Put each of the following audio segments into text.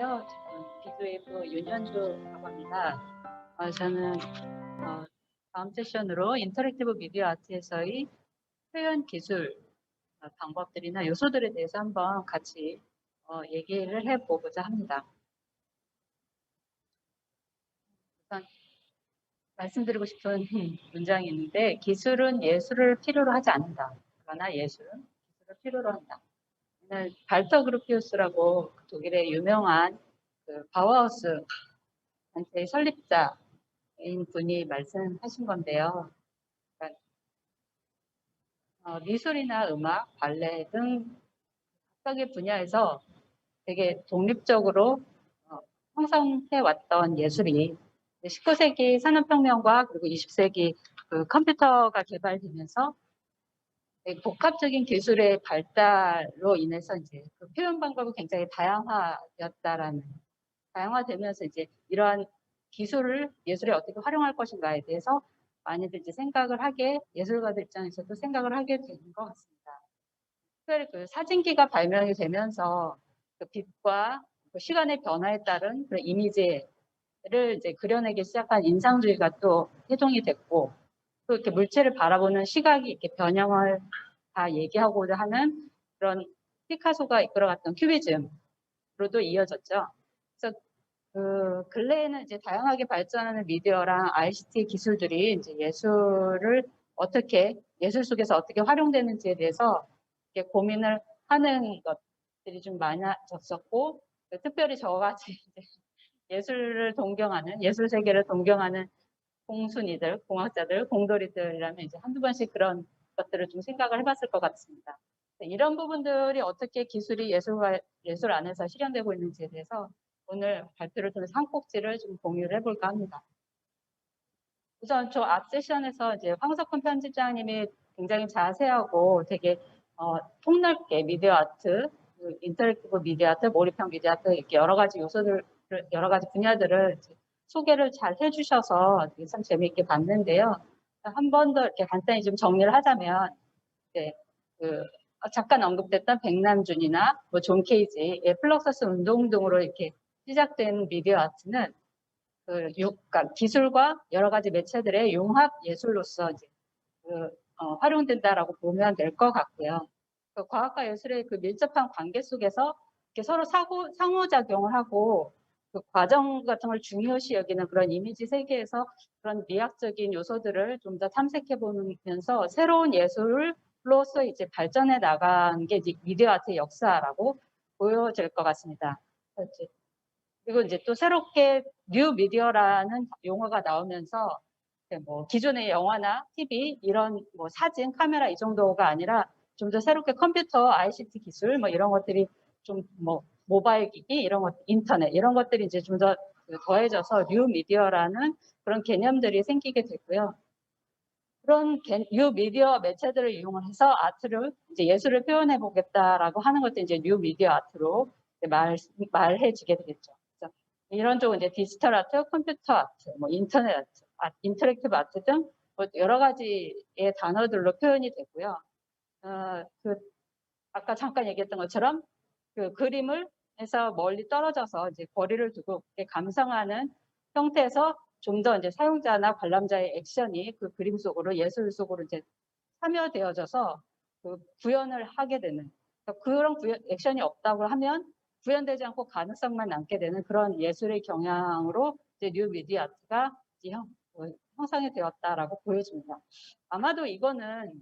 안녕하세요. 저는 비교이브 윤현주라고 합니다. 저는 다음 세션으로 인터랙티브 미디어 아트에서의 표현 기술 방법들이나 요소들에 대해서 한번 같이 얘기를 해보고자 합니다. 우선 말씀드리고 싶은 문장이 있는데, 기술은 예술을 필요로 하지 않는다. 그러나 예술은 기술을 필요로 한다. 발터 그루피우스라고 독일의 유명한 바우하우스 단체의 설립자인 분이 말씀하신 건데요. 그러니까 미술이나 음악, 발레 등 각각의 분야에서 되게 독립적으로 형성해 왔던 예술이 19세기 산업혁명과 그리고 20세기 그 컴퓨터가 개발되면서 복합적인 기술의 발달로 인해서 이제 그 표현 방법이 굉장히 다양화되면서 이제 이러한 기술을 예술에 어떻게 활용할 것인가에 대해서 많이들 이제 생각을 하게, 예술가들 입장에서도 생각을 하게 되는 것 같습니다. 특별히 그 사진기가 발명이 되면서 그 빛과 그 시간의 변화에 따른 그런 이미지를 이제 그려내기 시작한 인상주의가 또 해동이 됐고, 또 이렇게 물체를 바라보는 시각이 이렇게 변형을 다 얘기하고자 하는 그런 피카소가 이끌어갔던 큐비즘으로도 이어졌죠. 그래서 그 근래에는 이제 다양하게 발전하는 미디어랑 ICT 기술들이 이제 예술 속에서 어떻게 활용되는지에 대해서 이렇게 고민을 하는 것들이 좀 많아졌었고, 특별히 저같이 예술 세계를 동경하는 공순이들, 공학자들, 공돌이들이라면 이제 한두 번씩 그런 것들을 좀 생각을 해봤을 것 같습니다. 이런 부분들이 어떻게 기술이 예술 안에서 실현되고 있는지에 대해서 오늘 발표를 통해서 한 꼭지를 좀 공유를 해볼까 합니다. 우선 저 앞 세션에서 이제 황석훈 편집장님이 굉장히 자세하고 되게 폭넓게 미디어 아트, 인터랙티브 미디어 아트, 몰입형 미디어 아트 이렇게 여러 가지 분야들을 소개를 잘 해주셔서 참 재미있게 봤는데요. 한 번 더 이렇게 간단히 좀 정리를 하자면, 잠깐 언급됐던 백남준이나 존 케이지의 플럭서스 운동 등으로 이렇게 시작된 미디어 아트는 그러니까 기술과 여러 가지 매체들의 용합 예술로서 이제 활용된다라고 보면 될 것 같고요. 과학과 예술의 그 밀접한 관계 속에서 이렇게 서로 상호작용을 하고 그 과정 같은 걸 중요시 여기는 그런 이미지 세계에서 그런 미학적인 요소들을 좀 더 탐색해 보면서 새로운 예술로서 이제 발전해 나간 게 이제 미디어 아트의 역사라고 보여질 것 같습니다. 그리고 이제 또 새롭게 뉴 미디어라는 용어가 나오면서 뭐 기존의 영화나 TV 이런 뭐 사진, 카메라 이 정도가 아니라 좀 더 새롭게 컴퓨터, ICT 기술 뭐 이런 것들이 좀 뭐 모바일 기기 이런 것, 인터넷 이런 것들이 이제 좀 더 더해져서 뉴 미디어라는 그런 개념들이 생기게 됐고요. 그런 뉴 미디어 매체들을 이용해서 이제 예술을 표현해 보겠다라고 하는 것도 이제 뉴 미디어 아트로 말해지게 되겠죠. 그래서 이런 쪽은 이제 디지털 아트, 컴퓨터 아트, 뭐 인터넷 아트, 인터랙티브 아트 등 여러 가지의 단어들로 표현이 되고요. 아까 잠깐 얘기했던 것처럼 그 그림을 해서 멀리 떨어져서 이제 거리를 두고 감상하는 형태에서 좀 더 이제 사용자나 관람자의 액션이 그 그림 속으로 예술 속으로 이제 참여되어져서 그 구현을 하게 되는 그런 액션이 없다고 하면 구현되지 않고 가능성만 남게 되는 그런 예술의 경향으로 이제 뉴 미디어 아트가 이제 형성이 되었다라고 보여집니다. 아마도 이거는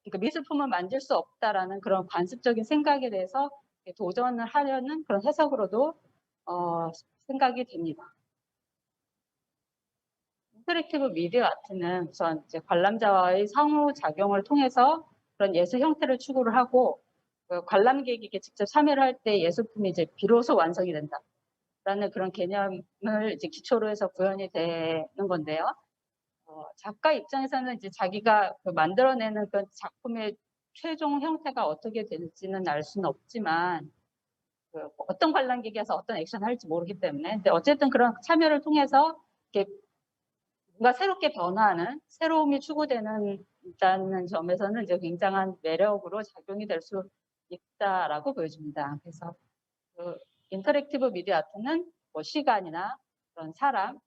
그러니까 미술품을 만질 수 없다라는 그런 관습적인 생각에 대해서 도전을 하려는 그런 해석으로도 생각이 됩니다. 인터랙티브 미디어 아트는 우선 이제 관람자와의 상호작용을 통해서 그런 예술 형태를 추구를 하고 관람객에게 직접 참여를 할 때 예술품이 이제 비로소 완성이 된다라는 그런 개념을 이제 기초로 해서 구현이 되는 건데요. 작가 입장에서는 이제 자기가 만들어내는 그 작품의 최종 형태가 어떻게 될지는 알 수는 없지만 어떤 관람객에서 어떤 액션을 할지 모르기 때문에 근데 어쨌든 그런 참여를 통해서 이렇게 뭔가 새롭게 변화하는 새로움이 추구되는 있다는 점에서는 이제 굉장한 매력으로 작용이 될 수 있다라고 보여집니다. 그래서 그 인터랙티브 미디어 아트는 뭐 시간이나 그런 사람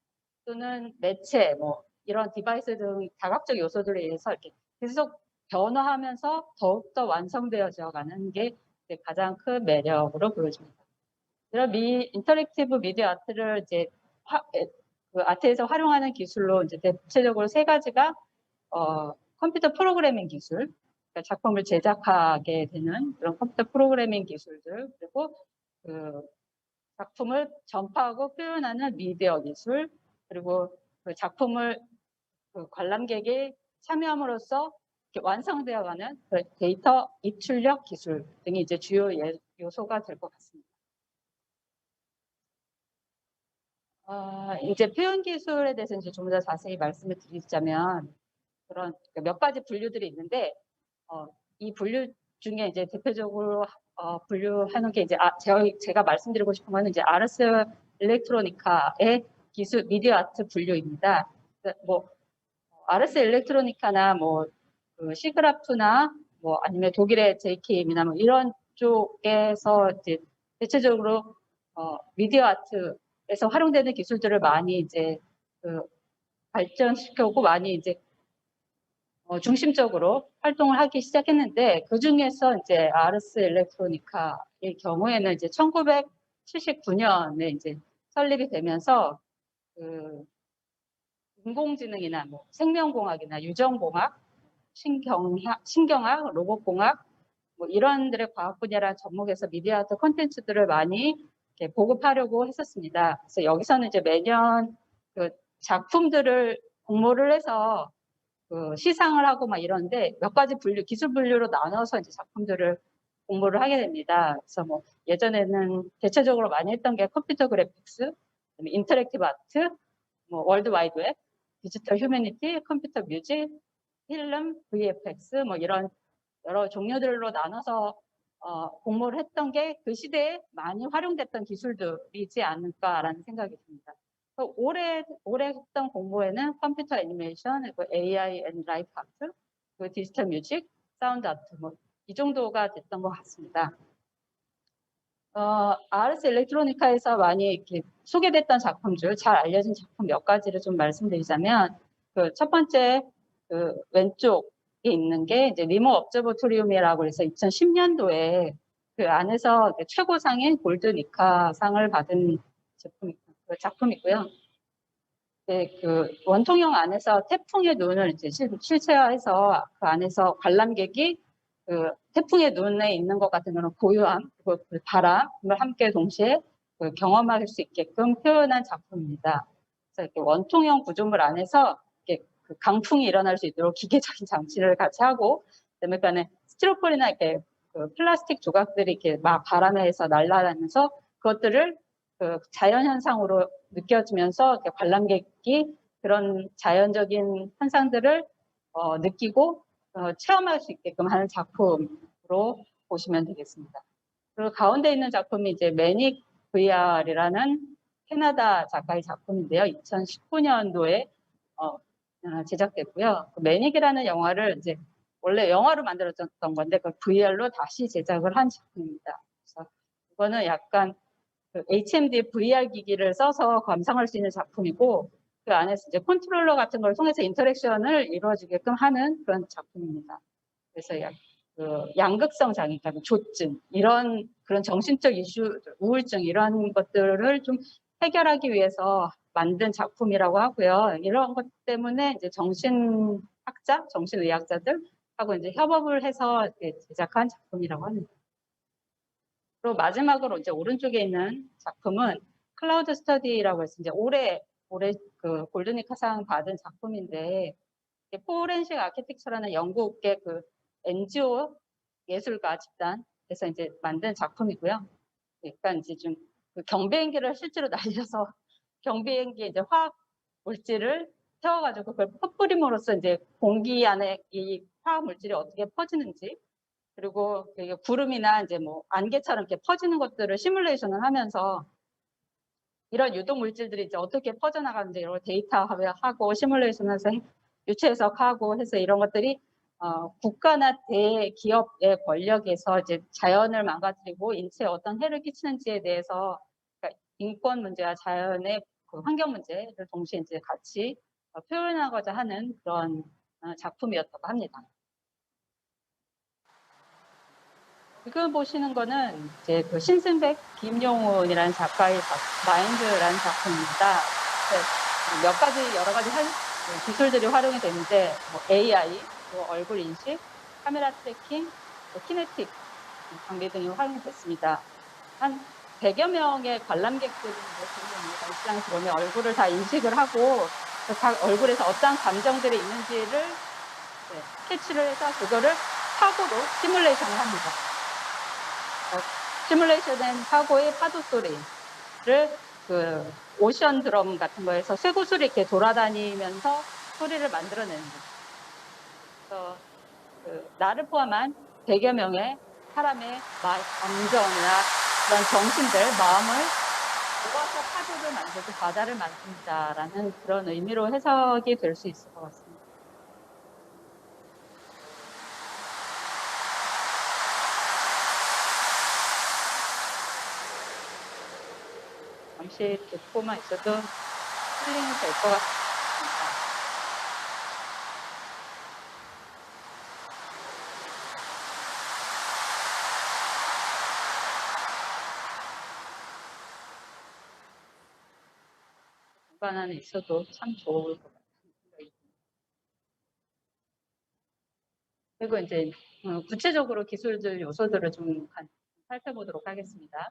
또는 매체 뭐 이런 디바이스 등 다각적 요소들에 의해서 이렇게 계속 변화하면서 더욱더 완성되어져 가는 게 가장 큰 매력으로 보여집니다. 이런 인터랙티브 미디어 아트를 이제 그 아트에서 활용하는 기술로 이제 대체적으로 세 가지가 컴퓨터 프로그래밍 기술, 그러니까 작품을 제작하게 되는 그런 컴퓨터 프로그래밍 기술들, 그리고 그 작품을 전파하고 표현하는 미디어 기술, 그리고 그 작품을 그 관람객이 참여함으로써 완성되어가는 그 데이터 입출력 기술 등이 이제 주요 요소가 될 것 같습니다. 이제 표현 기술에 대해서 이제 좀 더 자세히 말씀을 드리자면 그런 몇 가지 분류들이 있는데 이 분류 중에 이제 대표적으로 분류하는 게 이제 제가 말씀드리고 싶은 거는 이제 아르스 일렉트로니카의 기술 미디어 아트 분류입니다. 뭐 아르스 일렉트로니카나 뭐그 시그라프나 뭐 아니면 독일의 JKM이나 뭐 이런 쪽에서 이제 대체적으로 미디어 아트에서 활용되는 기술들을 많이 이제 그 발전시켜고 많이 이제 중심적으로 활동을 하기 시작했는데 그 중에서 이제 아르스 일렉트로니카의 경우에는 이제 1979년에 이제 설립이 되면서 그 인공지능이나 뭐 생명공학이나 유전공학, 신경학, 로봇공학 뭐 이런들의 과학 분야라는 접목에서 미디어 아트 콘텐츠들을 많이 이렇게 보급하려고 했었습니다. 그래서 여기서는 이제 매년 그 작품들을 공모를 해서 그 시상을 하고 막 이런데 몇 가지 기술 분류로 나눠서 이제 작품들을 공모를 하게 됩니다. 그래서 뭐 예전에는 대체적으로 많이 했던 게 컴퓨터 그래픽스, 인터랙티브 아트, 뭐 월드 와이드 웹, 디지털 휴머니티, 컴퓨터 뮤직, 필름, VFX 뭐 이런 여러 종류들로 나눠서 공모를 했던 게 그 시대에 많이 활용됐던 기술들이지 않을까라는 생각이 듭니다. 올해 했던 공모에는 컴퓨터 애니메이션, AI 앤 라이프 아트, 디지털 뮤직, 사운드 아트 뭐 이 정도가 됐던 것 같습니다. 아르스 일렉트로니카에서 많이 이렇게 소개됐던 작품들, 잘 알려진 작품 몇 가지를 좀 말씀드리자면, 그 첫 번째 그 왼쪽에 있는 게 이제 리모 업저버토리움이라고 해서 2010년도에 그 안에서 최고상인 골드니카상을 받은 작품이고요. 네, 그 원통형 안에서 태풍의 눈을 이제 실체화해서 그 안에서 관람객이 그 태풍의 눈에 있는 것 같은 그런 고요함, 그 바람을 함께 동시에 그 경험할 수 있게끔 표현한 작품입니다. 그래서 이렇게 원통형 구조물 안에서 이렇게 그 강풍이 일어날 수 있도록 기계적인 장치를 같이 하고, 그다음에 스티로폴이나 이렇게 그 플라스틱 조각들이 이렇게 막 바람에서 날아다니면서 그것들을 그 자연 현상으로 느껴지면서 이렇게 관람객이 그런 자연적인 현상들을 느끼고 체험할 수 있게끔 하는 작품으로 보시면 되겠습니다. 그리고 가운데 있는 작품이 이제 매닉 VR이라는 캐나다 작가의 작품인데요. 2019년도에 제작됐고요. 그 매닉이라는 영화를 이제 원래 영화로 만들어졌던 건데 그 VR로 다시 제작을 한 작품입니다. 그래서 이거는 약간 그 HMD VR 기기를 써서 감상할 수 있는 작품이고 그 안에서 이제 컨트롤러 같은 걸 통해서 인터랙션을 이루어지게끔 하는 그런 작품입니다. 그래서 그 양극성 장애, 그러니까 조증 이런 그런 정신적 이슈, 우울증 이런 것들을 좀 해결하기 위해서 만든 작품이라고 하고요. 이런 것 때문에 이제 정신학자, 정신의학자들하고 이제 협업을 해서 제작한 작품이라고 합니다. 그리고 마지막으로 이제 오른쪽에 있는 작품은 클라우드 스터디라고 해서 이제 올해 그 골드니카상 받은 작품인데 포렌식 아키텍처라는 영국의 그 NGO 예술가 집단에서 이제 만든 작품이고요. 그러니까 이제 좀 그 경비행기를 실제로 날려서 경비행기에 이제 화학 물질을 태워가지고 그걸 퍼뿌림으로써 이제 공기 안에 이 화학 물질이 어떻게 퍼지는지 그리고 구름이나 이제 뭐 안개처럼 이렇게 퍼지는 것들을 시뮬레이션을 하면서 이런 유독 물질들이 이제 어떻게 퍼져나가는지 이런 걸 데이터하고 시뮬레이션해서 유체 해석하고 해서 이런 것들이 국가나 대기업의 권력에서 이제 자연을 망가뜨리고 인체에 어떤 해를 끼치는지에 대해서 그러니까 인권 문제와 자연의 그 환경 문제를 동시에 이제 같이 표현하고자 하는 그런 작품이었다고 합니다. 지금 보시는 거는 이제 그 신승백, 김용훈이라는 작가의 마인드라는 작품입니다. 네, 몇 가지 여러 가지 기술들이 활용이 되는데 뭐 AI, 뭐 얼굴 인식, 카메라 트래킹, 뭐 키네틱 장비 등이 활용이 됐습니다. 한 100여 명의 관람객들이 전시장에서 보면 얼굴을 다 인식을 하고 각 얼굴에서 어떤 감정들이 있는지를 캐치를 해서 그거를 사고로 시뮬레이션을 합니다. 시뮬레이션된 사고의 파도 소리를 그 오션 드럼 같은 거에서 쇠구슬이 이렇게 돌아다니면서 소리를 만들어내는 거죠. 그래서 나를 포함한 100여 명의 사람의 감정이나 그런 정신들, 마음을 모아서 파도를 만들고 바다를 만든다라는 그런 의미로 해석이 될 수 있을 것 같습니다. 잠시 듣고만 있어도 힐링이 될 것 같습니다. 공간 안에 있어도 참 좋을 것 같아요. 그리고 이제 구체적으로 기술들 요소들을 좀 살펴보도록 하겠습니다.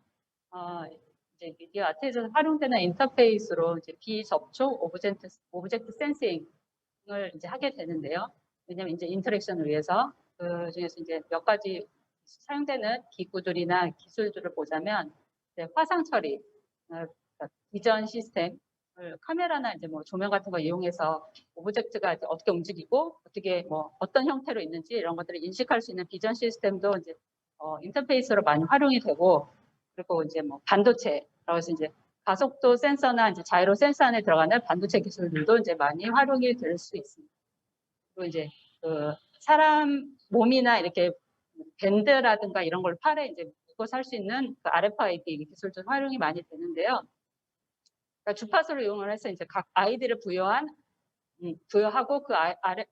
이제 미디어 아트에서 활용되는 인터페이스로 이제 비접촉 오브젝트 센싱을 이제 하게 되는데요. 왜냐하면 이제 인터랙션을 위해서 그 중에서 이제 몇 가지 사용되는 기구들이나 기술들을 보자면 이제 화상 처리, 비전 시스템, 카메라나 이제 뭐 조명 같은 거 이용해서 오브젝트가 이제 어떻게 움직이고 어떻게 뭐 어떤 형태로 있는지 이런 것들을 인식할 수 있는 비전 시스템도 이제 인터페이스로 많이 활용이 되고 그리고 이제 뭐 반도체라고 해서 이제 가속도 센서나 이제 자이로 센서 안에 들어가는 반도체 기술들도 이제 많이 활용이 될 수 있습니다. 그리고 이제 그 사람 몸이나 이렇게 밴드라든가 이런 걸 팔에 이제 묶어 살 수 있는 그 RFID 기술도 활용이 많이 되는데요. 그러니까 주파수를 이용을 해서 이제 각 아이디를 부여하고 그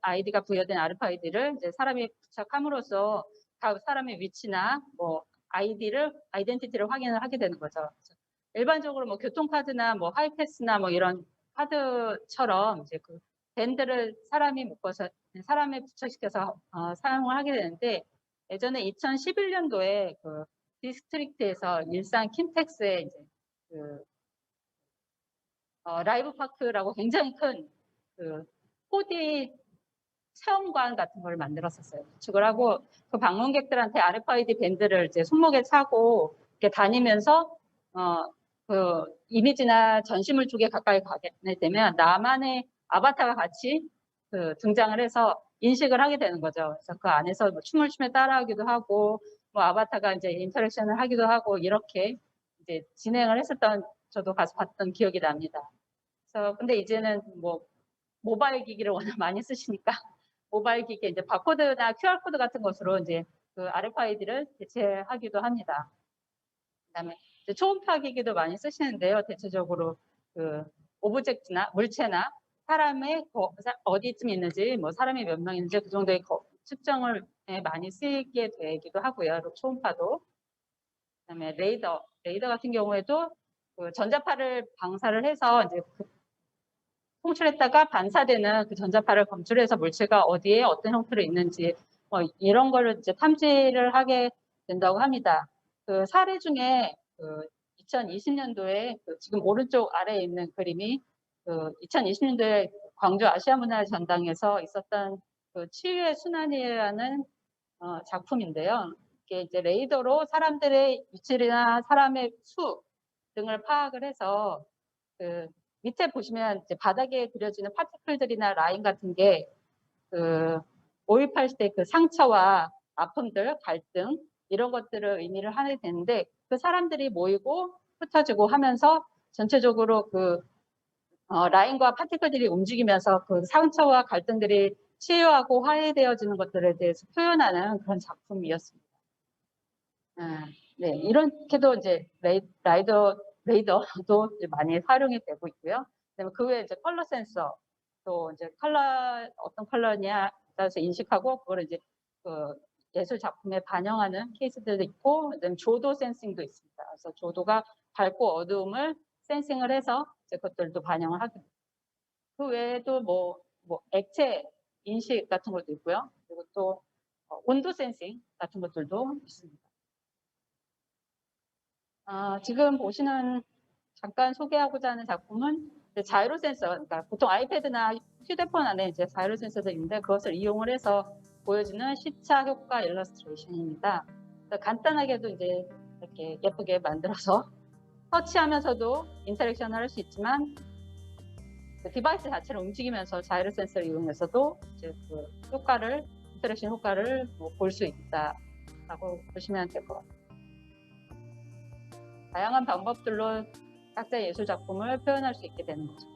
아이디가 부여된 RFID를 이제 사람이 부착함으로써 각 사람의 위치나 뭐 아이덴티티를 확인을 하게 되는 거죠. 일반적으로 뭐 교통카드나 뭐 하이패스나 뭐 이런 카드처럼 이제 그 밴드를 사람이 묶어서 사람에 부착시켜서 사용을 하게 되는데 예전에 2011년도에 그 디스트릭트에서 일산 킨텍스에 이제 그 라이브 파크라고 굉장히 큰 그 4D 체험관 같은 걸 만들었었어요. 구축을 하고 그 방문객들한테 RFID 밴드를 이제 손목에 차고 이렇게 다니면서 그 이미지나 전시물 쪽에 가까이 가게 되면 나만의 아바타가 같이 그 등장을 해서 인식을 하게 되는 거죠. 그래서 그 안에서 뭐 춤을 추며 따라하기도 하고 뭐 아바타가 이제 인터랙션을 하기도 하고 이렇게 이제 진행을 했었던 저도 가서 봤던 기억이 납니다. 그래서 근데 이제는 뭐 모바일 기기를 워낙 많이 쓰시니까 모바일 기기에 이제 바코드나 QR코드 같은 것으로 이제 그 RFID를 대체하기도 합니다. 그다음에 초음파 기기도 많이 쓰시는데요. 대체적으로 그 오브젝트나 물체나 사람의 어디쯤 있는지 뭐 사람이 몇 명 있는지 그 정도의 측정을 많이 쓰이게 되기도 하고요. 초음파도. 그다음에 레이더 같은 경우에도 그 전자파를 방사를 해서 이제 송출했다가 반사되는 그 전자파를 검출해서 물체가 어디에 어떤 형태로 있는지 이런 거를 이제 탐지를 하게 된다고 합니다. 그 사례 중에 그 2020년도에 그 지금 오른쪽 아래에 있는 그림이 그 2020년도에 광주 아시아문화전당에서 있었던 그 치유의 순환이라는 작품인데요. 이게 이제 레이더로 사람들의 위치나 사람의 수 등을 파악을 해서 그 밑에 보시면 이제 바닥에 그려지는 파티클들이나 라인 같은 게 그 오입할 때 그 상처와 아픔들, 갈등 이런 것들을 의미를 하게 되는데 그 사람들이 모이고 흩어지고 하면서 전체적으로 그 라인과 파티클들이 움직이면서 그 상처와 갈등들이 치유하고 화해되어지는 것들에 대해서 표현하는 그런 작품이었습니다. 네, 이렇게도 이제 레이더도 이제 많이 활용이 되고 있고요. 그다음에 그 외에 이제 컬러 센서, 또 이제 어떤 컬러냐 따라서 인식하고 그걸 이제 그 예술 작품에 반영하는 케이스들도 있고, 그다음에 조도 센싱도 있습니다. 그래서 조도가 밝고 어두움을 센싱을 해서 이제 그것들도 반영을 하게 됩니다. 그 외에도 뭐 액체 인식 같은 것도 있고요. 그리고 또 온도 센싱 같은 것들도 있습니다. 지금 보시는 잠깐 소개하고자 하는 작품은 자이로 센서, 그러니까 보통 아이패드나 휴대폰 안에 이제 자이로 센서도 있는데 그것을 이용을 해서 보여주는 시차 효과 일러스트레이션입니다. 간단하게도 이제 이렇게 예쁘게 만들어서 터치하면서도 인터랙션을 할 수 있지만 그 디바이스 자체를 움직이면서 자이로 센서를 이용해서도 이제 그 인터랙션 효과를 볼 수 있다라고 보시면 될 것 같아요. 다양한 방법들로 각자의 예술 작품을 표현할 수 있게 되는 거죠.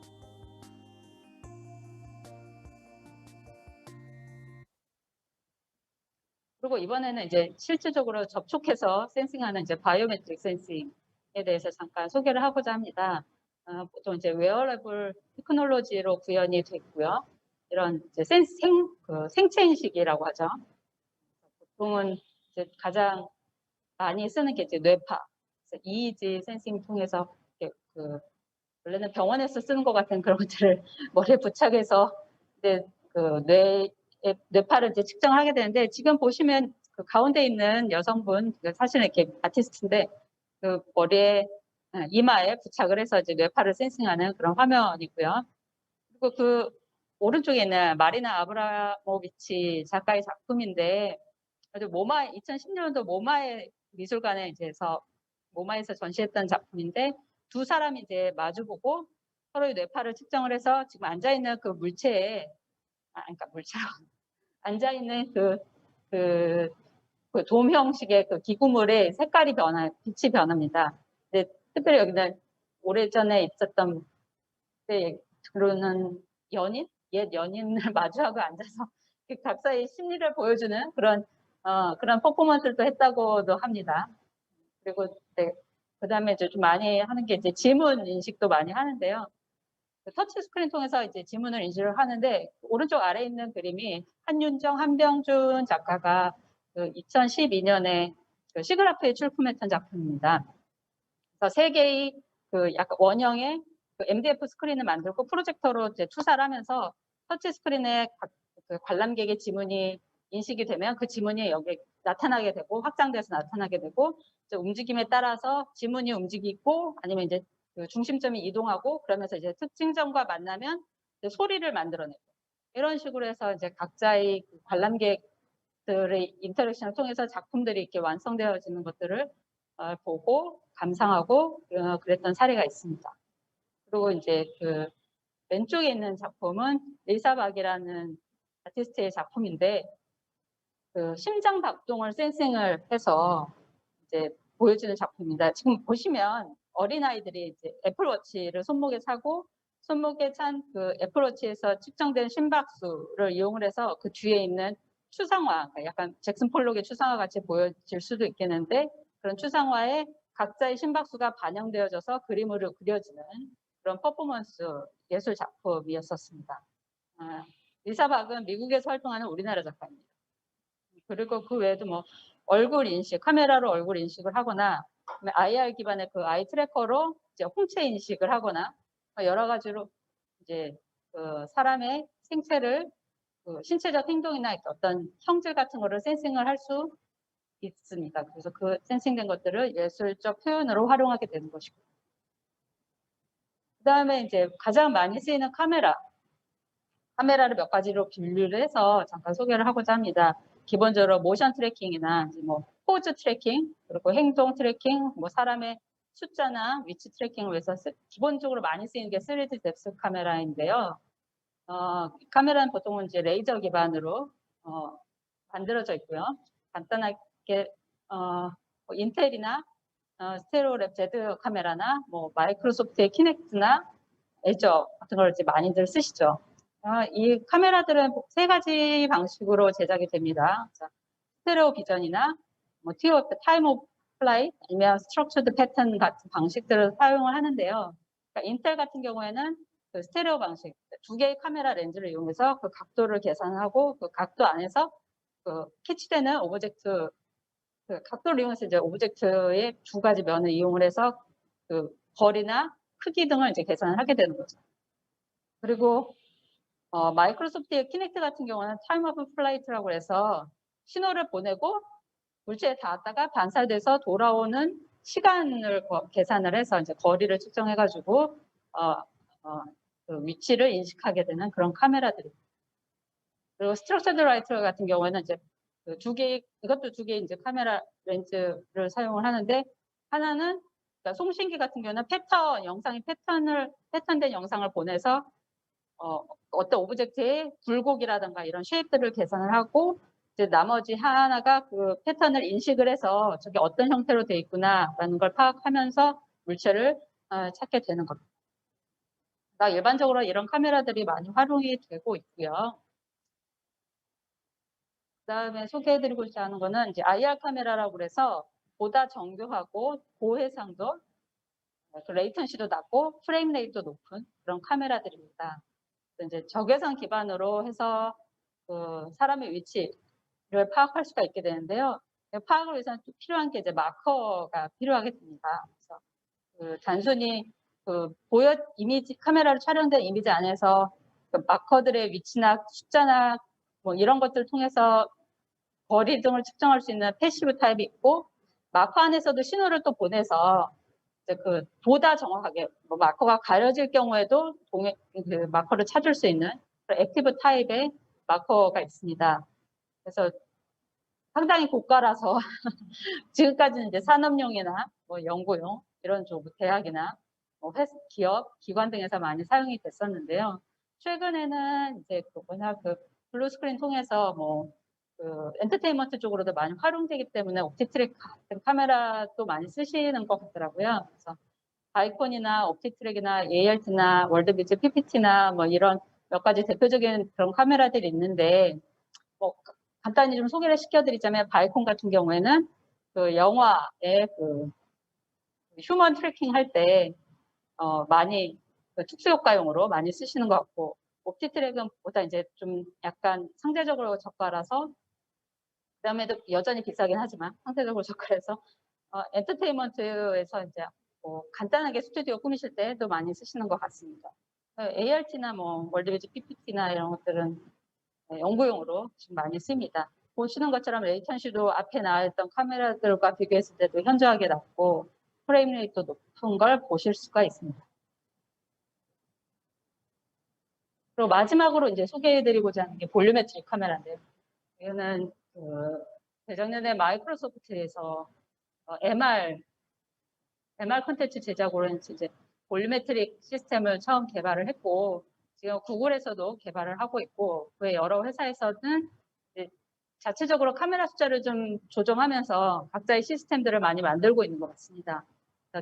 그리고 이번에는 이제 실질적으로 접촉해서 센싱하는 이제 바이오메트릭 센싱에 대해서 잠깐 소개를 하고자 합니다. 보통 이제 웨어러블 테크놀로지로 구현이 됐고요. 이런 이제 생체 인식이라고 하죠. 보통은 이제 가장 많이 쓰는 게 이제 뇌파, EEG 센싱 통해서 원래는 병원에서 쓰는 것 같은 그런 것들을 머리에 부착해서 이제 그 뇌파를 이제 측정하게 되는데, 지금 보시면 그 가운데 있는 여성분, 사실은 이렇게 아티스트인데 그 머리에 이마에 부착을 해서 이제 뇌파를 센싱하는 그런 화면이고요. 그리고 그 오른쪽에 있는 마리나 아브라모비치 작가의 작품인데, 2010년도 모마의 미술관에 이제서 모마에서 전시했던 작품인데, 두 사람이 이제 마주보고 서로의 뇌파를 측정을 해서 지금 앉아 있는 그 물체에, 그러니까 물체로 앉아 있는 그 돔 형식의 그 기구물의 색깔이 빛이 변합니다. 근데 특별히 여기는 오래전에 있었던 그러는 옛 연인을 마주하고 앉아서 각자의 심리를 보여주는 그런 퍼포먼스를 했다고도 합니다. 그리고 그다음에 이제 좀 많이 하는 게 이제 지문 인식도 많이 하는데요. 터치 스크린 통해서 이제 지문을 인식을 하는데, 오른쪽 아래에 있는 그림이 한병준 작가가 2012년에 시그라프에 출품했던 작품입니다. 그래서 세 개의 약간 원형의 MDF 스크린을 만들고 프로젝터로 이제 투사를 하면서 터치 스크린에 관람객의 지문이 인식이 되면 그 지문이 여기 나타나게 되고 확장돼서 나타나게 되고, 이제 움직임에 따라서 지문이 움직이고 아니면 이제 그 중심점이 이동하고, 그러면서 이제 특징점과 만나면 소리를 만들어내고, 이런 식으로 해서 이제 각자의 관람객들의 인터랙션을 통해서 작품들이 이렇게 완성되어지는 것들을 보고 감상하고 그랬던 사례가 있습니다. 그리고 이제 그 왼쪽에 있는 작품은 리사 박이라는 아티스트의 작품인데, 그 심장 박동을 센싱을 해서 이제 보여주는 작품입니다. 지금 보시면 어린아이들이 이제 애플워치를 손목에 차고, 손목에 찬 그 애플워치에서 측정된 심박수를 이용을 해서 그 뒤에 있는 추상화, 약간 잭슨 폴록의 추상화 같이 보여질 수도 있겠는데, 그런 추상화에 각자의 심박수가 반영되어져서 그림으로 그려지는 그런 퍼포먼스 예술 작품이었었습니다. 리사 박은 미국에서 활동하는 우리나라 작가입니다. 그리고 그 외에도 뭐 얼굴 인식, 카메라로 얼굴 인식을 하거나, IR 기반의 그 아이 트래커로 이제 홍채 인식을 하거나, 여러 가지로 이제 그 사람의 생체를 신체적 행동이나 어떤 형질 같은 거를 센싱을 할 수 있습니다. 그래서 그 센싱된 것들을 예술적 표현으로 활용하게 되는 것이고, 그 다음에 이제 가장 많이 쓰이는 카메라를 몇 가지로 분류를 해서 잠깐 소개를 하고자 합니다. 기본적으로 모션 트래킹이나 뭐 포즈 트래킹, 그리고 행동 트래킹, 뭐 사람의 숫자나 위치 트래킹을 위해서 기본적으로 많이 쓰이는 게 3D 뎁스 카메라인데요. 카메라는 보통은 이제 레이저 기반으로 만들어져 있고요. 간단하게 뭐 인텔이나 스테레오랩 Z 카메라나 뭐 마이크로소프트의 키넥트나 에저 같은 걸 이제 많이들 쓰시죠. 이 카메라들은 세 가지 방식으로 제작이 됩니다. 스테레오 비전이나 뭐 타임 오브 플라이트 아니면 스트럭처드 패턴 같은 방식들을 사용을 하는데요. 그러니까 인텔 같은 경우에는 그 스테레오 방식, 두 개의 카메라 렌즈를 이용해서 그 각도를 계산하고 그 각도 안에서 그 캐치되는 오브젝트, 그 각도를 이용해서 이제 오브젝트의 두 가지 면을 이용을 해서 그 거리나 크기 등을 이제 계산을 하게 되는 거죠. 그리고 마이크로소프트의 키넥트 같은 경우는 타임 오브 플라이트라고 해서 신호를 보내고 물체에 닿았다가 반사돼서 돌아오는 시간을 계산을 해서 이제 거리를 측정해가지고 그 위치를 인식하게 되는 그런 카메라들입니다. 그리고 스트럭처드 라이트 같은 경우에는 이제 그 이것도 두 개의 이제 카메라 렌즈를 사용을 하는데, 하나는 그러니까 송신기 같은 경우는 영상이 패턴된 영상을 보내서 어떤 오브젝트의 굴곡이라든가 이런 쉐입들을 계산을 하고, 이제 나머지 하나가 그 패턴을 인식을 해서 저게 어떤 형태로 돼 있구나라는 걸 파악하면서 물체를 찾게 되는 겁니다. 그러니까 일반적으로 이런 카메라들이 많이 활용이 되고 있고요. 그다음에 소개해드리고자 하는 거는 이제 IR 카메라라고 그래서 보다 정교하고 고해상도, 그 레이턴시도 낮고 프레임 레이트도 높은 그런 카메라들입니다. 이제 적외선 기반으로 해서 그 사람의 위치를 파악할 수가 있게 되는데요. 파악을 위해서는 필요한 게 이제 마커가 필요하게 됩니다. 그래서 그 단순히 그 카메라로 촬영된 이미지 안에서 그 마커들의 위치나 숫자나 뭐 이런 것들을 통해서 거리 등을 측정할 수 있는 패시브 타입이 있고, 마커 안에서도 신호를 또 보내서 이제 그 보다 정확하게 뭐 마커가 가려질 경우에도 그 마커를 찾을 수 있는 액티브 타입의 마커가 있습니다. 그래서 상당히 고가라서 지금까지는 이제 산업용이나 뭐 연구용 이런 쪽 대학이나 뭐 기업, 기관 등에서 많이 사용이 됐었는데요. 최근에는 이제 그 블루 스크린 통해서 그 엔터테인먼트 쪽으로도 많이 활용되기 때문에 옵틱트랙 같은 카메라도 많이 쓰시는 것 같더라고요. 그래서 아이콘이나 옵틱트랙이나 ART나 월드비즈 PPT나 뭐 이런 몇 가지 대표적인 그런 카메라들이 있는데, 뭐 간단히 좀 소개를 시켜드리자면 바이콘 같은 경우에는 그 영화의 그 휴먼 트래킹 할 때 많이 그 특수효과용으로 많이 쓰시는 것 같고, 옵틱트랙은 보다 이제 좀 약간 상대적으로 저가라서, 그다음에도 여전히 비싸긴 하지만 상대적으로 저가해서 엔터테인먼트에서 이제 뭐 간단하게 스튜디오 꾸미실 때도 많이 쓰시는 것 같습니다. ART나 뭐 월드비즈 PPT나 이런 것들은 연구용으로 지금 많이 씁니다. 보시는 것처럼 레이턴시도 앞에 나왔던 카메라들과 비교했을 때도 현저하게 낮고 프레임 레이트도 높은 걸 보실 수가 있습니다. 그리고 마지막으로 이제 소개해드리고자 하는 게 볼륨메트릭 카메라인데요. 이거는 그 재작년에 마이크로소프트에서 MR 콘텐츠 제작으로 이제 볼륨메트릭 시스템을 처음 개발을 했고, 지금 구글에서도 개발을 하고 있고, 그 여러 회사에서는 자체적으로 카메라 숫자를 좀 조정하면서 각자의 시스템들을 많이 만들고 있는 것 같습니다.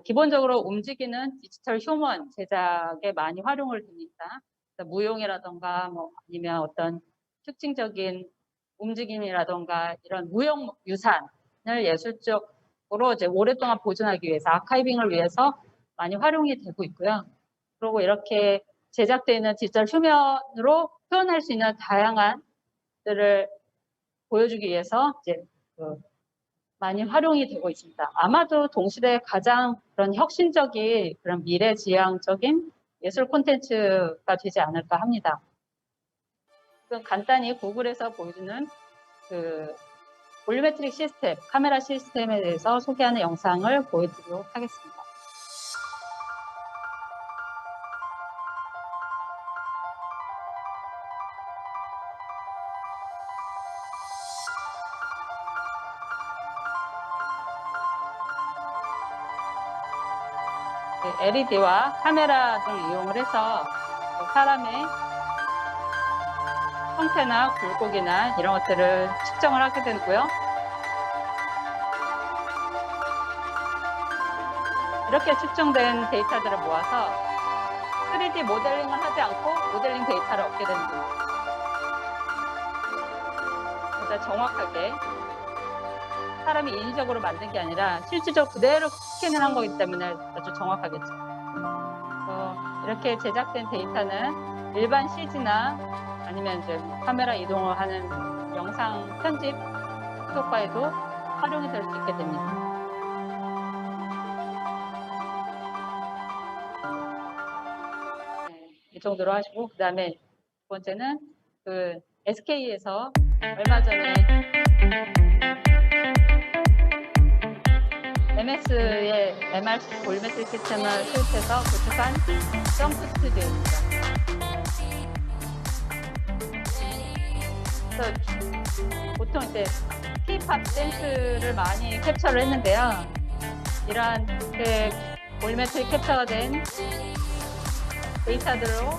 기본적으로 움직이는 디지털 휴먼 제작에 많이 활용을 됩니다. 무용이라던가 뭐 아니면 어떤 특징적인 움직임이라던가 이런 무형 유산을 예술적으로 이제 오랫동안 보존하기 위해서, 아카이빙을 위해서 많이 활용이 되고 있고요. 그리고 이렇게 제작되는 디지털 휴먼으로 표현할 수 있는 다양한 들을 보여주기 위해서 이제 많이 활용이 되고 있습니다. 아마도 동시대에 가장 그런 혁신적인 그런 미래지향적인 예술 콘텐츠가 되지 않을까 합니다. 간단히 구글에서 보여주는 그 볼륨메트릭 시스템, 카메라 시스템에 대해서 소개하는 영상을 보여드리도록 하겠습니다. LED와 카메라 등을 이용을 해서 사람의 형태나 굴곡이나 이런 것들을 측정을 하게 되고요. 이렇게 측정된 데이터들을 모아서 3D 모델링을 하지 않고 모델링 데이터를 얻게 되는 겁니다. 보다 정확하게 사람이 인위적으로 만든 게 아니라 실질적으로 그대로 스캔을 한 거기 때문에 아주 정확하겠죠. 이렇게 제작된 데이터는 일반 CG나 아니면 이제 카메라 이동을 하는 영상 편집 효과에도 활용이 될 수 있게 됩니다. 네, 이 정도로 하시고, 그 다음에 두 번째는 그 SK에서 얼마 전에 MS의 MRC 볼메트릭 시스템을 도입해서 구축한 점프 스튜디오입니다. 그래서 보통 이제 K-팝 댄스를 많이 캡처를 했는데요. 이러한 그 볼메트릭 캡처가 된 데이터들로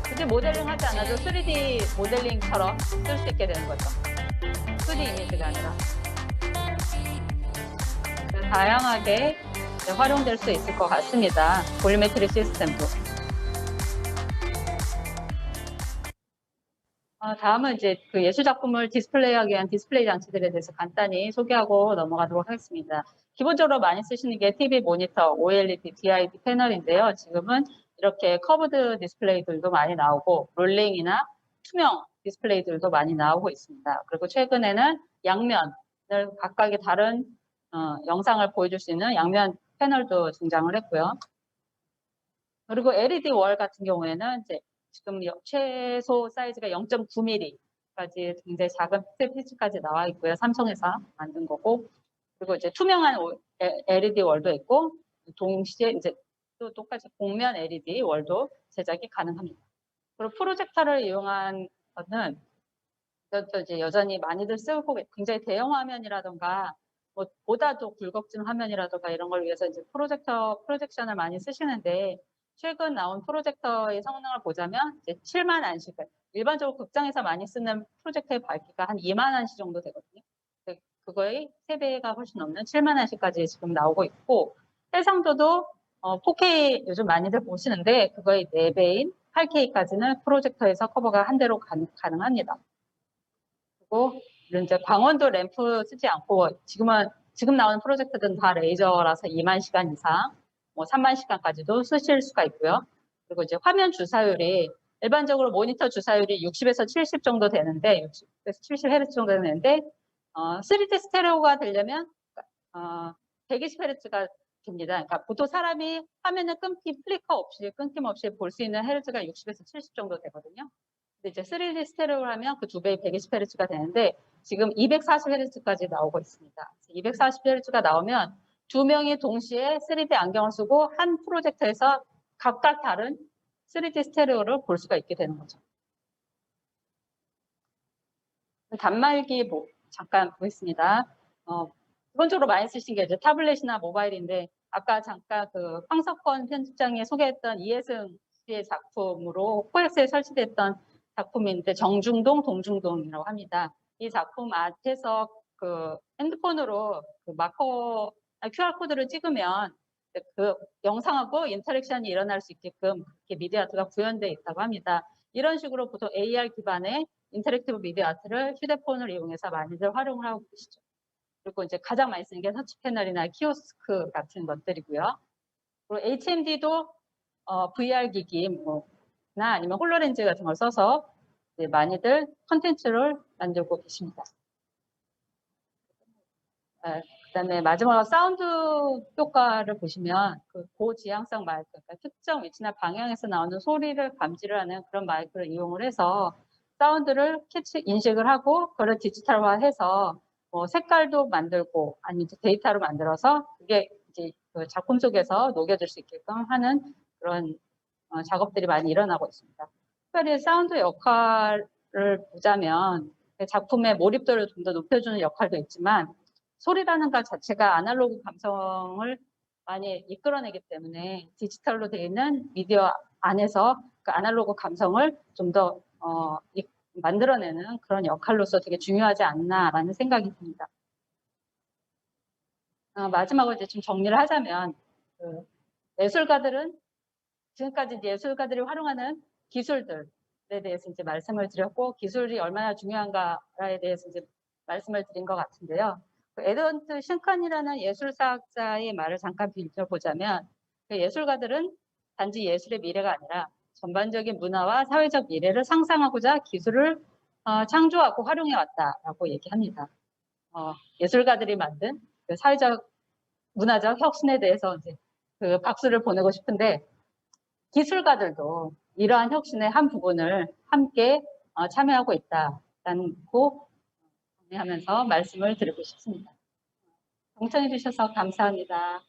굳이 모델링 하지 않아도 3D 모델링처럼 쓸 수 있게 되는 거죠. 2D 이미지가 아니라. 다양하게 활용될 수 있을 것 같습니다. 볼메트릭 시스템도. 다음은 이제 그 예술 작품을 디스플레이하기 위한 디스플레이 장치들에 대해서 간단히 소개하고 넘어가도록 하겠습니다. 기본적으로 많이 쓰시는 게 TV 모니터, OLED, DID 패널인데요. 지금은 이렇게 커브드 디스플레이들도 많이 나오고 롤링이나 투명 디스플레이들도 많이 나오고 있습니다. 그리고 최근에는 양면을 각각의 다른 영상을 보여줄 수 있는 양면 패널도 등장을 했고요. 그리고 LED 월 같은 경우에는 이제 지금 최소 사이즈가 0.9mm까지 굉장히 작은 픽셀 피치까지 나와 있고요. 삼성에서 만든 거고. 그리고 이제 투명한 LED 월도 있고, 동시에 이제 또 똑같이 곡면 LED 월도 제작이 가능합니다. 그리고 프로젝터를 이용한 거는 또 이제 여전히 많이들 쓰고 굉장히 대형 화면이라던가 뭐 보다도 굴곡진 화면이라던가 이런 걸 위해서 이제 프로젝션을 많이 쓰시는데, 최근 나온 프로젝터의 성능을 보자면 이제 7만 안시, 일반적으로 극장에서 많이 쓰는 프로젝터의 밝기가 한 2만 안시 정도 되거든요. 그거의 3배가 훨씬 넘는 7만 안시까지 지금 나오고 있고, 해상도도 4K 요즘 많이들 보시는데 그거의 4배인 8K까지는 프로젝터에서 커버가 한 대로 가능합니다. 그리고 이제 광원도 램프 쓰지 않고 지금 나오는 프로젝터들은 다 레이저라서 2만 시간 이상, 뭐 3만 시간까지도 쓰실 수가 있고요. 그리고 이제 화면 주사율이 일반적으로 모니터 주사율이 60에서 70 정도 되는데 60에서 70Hz 정도 되는데 3D 스테레오가 되려면 120Hz가 됩니다. 그러니까 보통 사람이 화면을 플리커 없이 끊김없이 볼 수 있는 헤르츠가 60에서 70 정도 되거든요. 근데 이제 3D 스테레오를 하면 그 2배의 120Hz가 되는데 지금 240Hz까지 나오고 있습니다. 240Hz가 나오면 두 명이 동시에 3D 안경을 쓰고 한 프로젝터에서 각각 다른 3D 스테레오를 볼 수가 있게 되는 거죠. 단말기 잠깐 보겠습니다. 기본적으로 많이 쓰신 게 이제 타블렛이나 모바일인데 아까 잠깐 그 황석권 편집장이 소개했던 이혜승 씨의 작품으로 코엑스에 설치됐던 작품인데 정중동, 동중동이라고 합니다. 이 작품 앞에서 그 핸드폰으로 그 QR코드를 찍으면 그 영상하고 인터랙션이 일어날 수 있게끔 이렇게 미디어 아트가 구현되어 있다고 합니다. 이런 식으로 보통 AR 기반의 인터랙티브 미디어 아트를 휴대폰을 이용해서 많이들 활용을 하고 계시죠. 그리고 이제 가장 많이 쓰는 게 터치 패널이나 키오스크 같은 것들이고요. 그리고 HMD도 VR 기기나 아니면 홀로렌즈 같은 걸 써서 많이들 컨텐츠를 만들고 계십니다. 그다음에 마지막으로 사운드 효과를 보시면 그 고지향성 마이크, 그러니까 특정 위치나 방향에서 나오는 소리를 감지를 하는 그런 마이크를 이용을 해서 사운드를 인식을 하고 그걸 디지털화해서 뭐 색깔도 만들고 아니면 데이터로 만들어서 그게 이제 그 작품 속에서 녹여질 수 있게끔 하는 그런 작업들이 많이 일어나고 있습니다. 특별히 사운드 역할을 보자면 작품의 몰입도를 좀 더 높여주는 역할도 있지만 소리라는 것 자체가 아날로그 감성을 많이 이끌어내기 때문에 디지털로 되어 있는 미디어 안에서 그 아날로그 감성을 좀 더 만들어내는 그런 역할로서 되게 중요하지 않나라는 생각이 듭니다. 마지막으로 이제 좀 정리를 하자면 예술가들은 지금까지 예술가들이 활용하는 기술들에 대해서 이제 말씀을 드렸고, 기술이 얼마나 중요한가에 대해서 이제 말씀을 드린 것 같은데요. 에드먼트 싱컨이라는 예술사학자의 말을 잠깐 빌려보자면, 예술가들은 단지 예술의 미래가 아니라 전반적인 문화와 사회적 미래를 상상하고자 기술을 창조하고 활용해 왔다라고 얘기합니다. 예술가들이 만든 그 사회적 문화적 혁신에 대해서 이제 그 박수를 보내고 싶은데, 기술가들도 이러한 혁신의 한 부분을 함께 참여하고 있다고 정리하면서 말씀을 드리고 싶습니다. 동참해 주셔서 감사합니다.